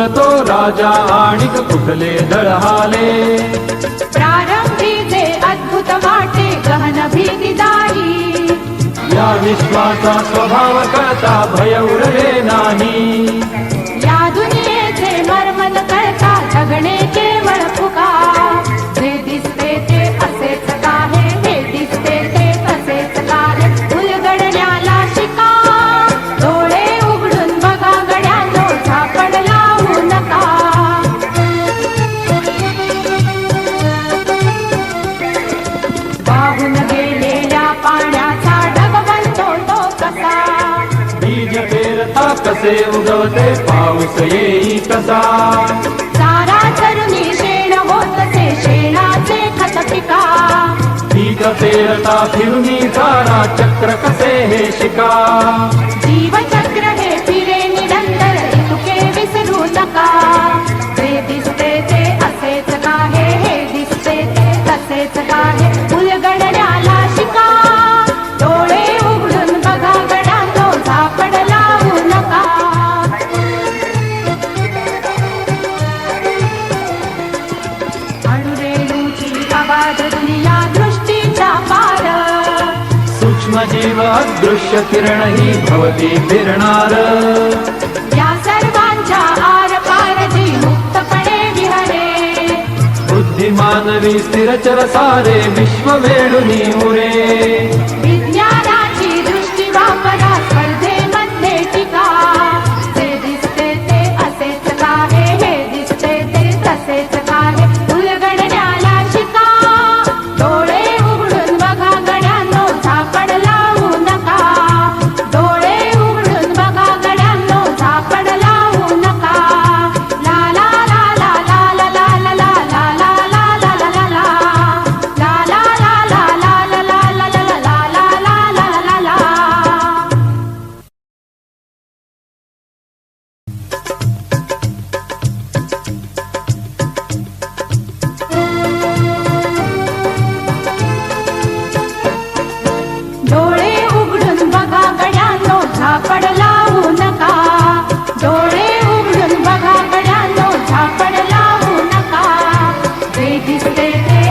बोलतो राजा आणिक कुठले दळहाले. प्रारंभी जे अद्भुत वाटे गहन भीतीदायी, या विश्वाचा स्वभाव कळता भय उरले नाही. या दुनियेचे मर्म न कळता जगणे केवळ फुका. जे दिसते ते असेच काहे, हे दिसते ते असेच काहे, उलगडण्याला शिका. डोळे उघडून बघा गड्यांनो, झापड लावू नका. वाहून गेलेल्या पाण्याचा ढग बनतो तो कसा. बीज पेरता कसे उगवते पाऊस येई कसा. सारा चरुणी शेण होतसे शेणाचे खत पिका. पीक पेरता फिरुनी सारा चक्र कसे हे शिका. जीवचक्र हे फिरे निरंतर, तुके विसरू नका. जे दिसते ते असेच काहे, हे दिसते ते तसेच काहे, उलगडण्याला शिका. डोळे उघडून बघा गड्यांनो, झापड लावू नका. अणुरेणूची आवाज दुनिया दृष्टीच्या पार. सूक्ष्म जीव अदृश्य किरण ही भवती फिरणार. या सर्वांच्या आर पार जी मुक्तपणे विहरे. बुद्धिमानवी स्थिरचर सारे विश्व वेळुनी उरे. विज्ञानाची दृष्टी वापरा, स्पर्धेमध्ये टिका. जे दिसते ते असेच काहे, हे दिसते ते तसेच काहे, उलगडण्याला शिका. डोळे उघडून बघा गड्यांनो, झापड लावू नका. डोळे उघडून बघा गड्यांनो, झापड लावू नका. ला ला ला ला ला ला ला ला ला ला ला ला ला ला ला. ला ला ला ला ला ला ला ला ला ला ला ला ला ला ला. डोळे उघडून बघा गड्यांनो, झापड लावू नका. डोळे उघडून बघा गड्यांनो, झापड लावू नका. जे दिसते ते